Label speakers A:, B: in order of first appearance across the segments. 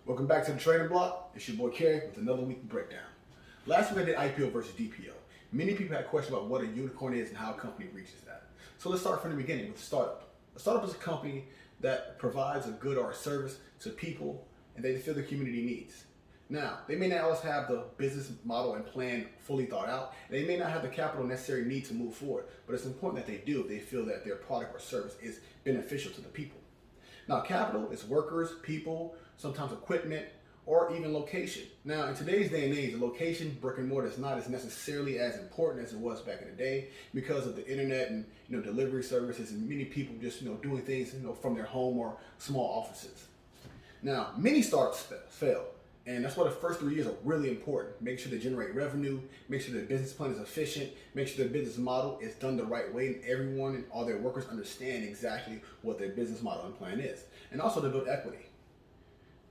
A: Welcome back to the Trading Block. It's your boy Kerry with another weekly breakdown. Last week I did IPO versus DPO. Many people had questions about what a unicorn is and how a company reaches that. So let's start from the beginning with a startup. A startup is a company that provides a good or a service to people and they feel the community needs. Now, they may not always have the business model and plan fully thought out. They may not have the capital necessary need to move forward, but it's important that they do if they feel that their product or service is beneficial to the people. Now, capital is workers, people, sometimes equipment, or even location. Now, in today's day and age, the location, brick and mortar, is not as necessarily as important as it was back in the day because of the internet and delivery services and many people just doing things from their home or small offices. Now, many startups fail. And that's why the first 3 years are really important. Make sure they generate revenue, make sure their business plan is efficient, make sure their business model is done the right way, and everyone and all their workers understand exactly what their business model and plan is. And also to build equity.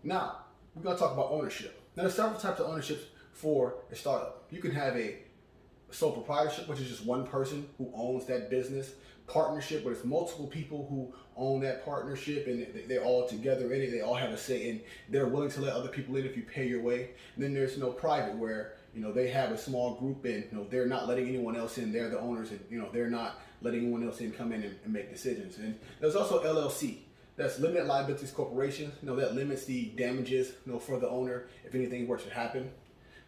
A: Now, we're going to talk about ownership. Now, there's several types of ownerships for a startup. You can have a sole proprietorship, which is just one person who owns that business. Partnership, where it's multiple people who own that partnership and they're all together in it. They all have a say and they're willing to let other people in if you pay your way. And then there's private, where they have a small group and they're not letting anyone else in. They're the owners and they're not letting anyone else in come in and make decisions. And there's also LLC. That's limited liabilities corporations. That limits the damages for the owner if anything were to happen.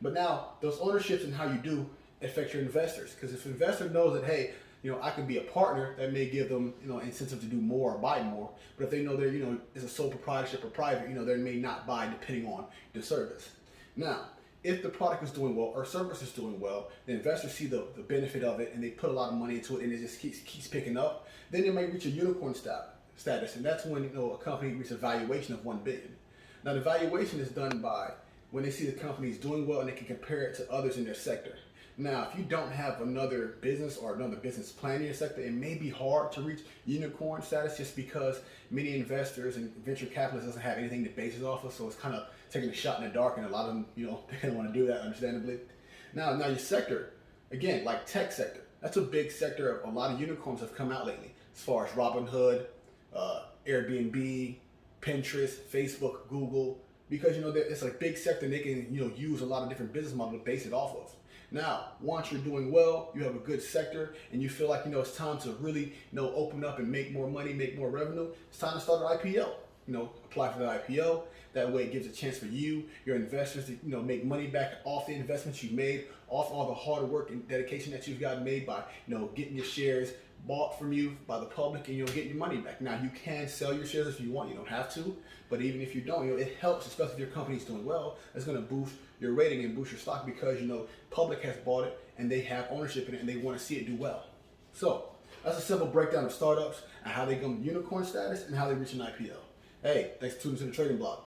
A: But now those ownerships and how you do affect your investors, because if an investor knows that, hey, I can be a partner, that may give them, incentive to do more or buy more. But if they know they're, it's a sole proprietorship or private, they may not buy depending on the service. Now, if the product is doing well or service is doing well, the investors see the benefit of it and they put a lot of money into it and it just keeps picking up, then it may reach a unicorn status. And that's when, a company reaches a valuation of $1 billion. Now, the valuation is done by when they see the company is doing well and they can compare it to others in their sector. Now, if you don't have another business or another business plan in your sector, it may be hard to reach unicorn status just because many investors and venture capitalists doesn't have anything to base it off of. So it's kind of taking a shot in the dark, and a lot of them, they don't want to do that, understandably. Now your sector, again, like tech sector, that's a big sector. A lot of unicorns have come out lately, as far as Robinhood, Airbnb, Pinterest, Facebook, Google, because it's a big sector and they can use a lot of different business models to base it off of. Now, once you're doing well, you have a good sector, and you feel like it's time to really open up and make more money, make more revenue, it's time to start an IPO. Apply for the IPO. That way it gives a chance for you, your investors, to make money back off the investments you made, off all the hard work and dedication that you've got made by getting your shares bought from you by the public, and getting your money back. Now, you can sell your shares if you want. You don't have to, but even if you don't, it helps, especially if your company's doing well. It's going to boost your rating and boost your stock because public has bought it and they have ownership in it and they want to see it do well. So that's a simple breakdown of startups and how they become unicorn status and how they reach an IPO. Hey, thanks for tuning to the Trading Block.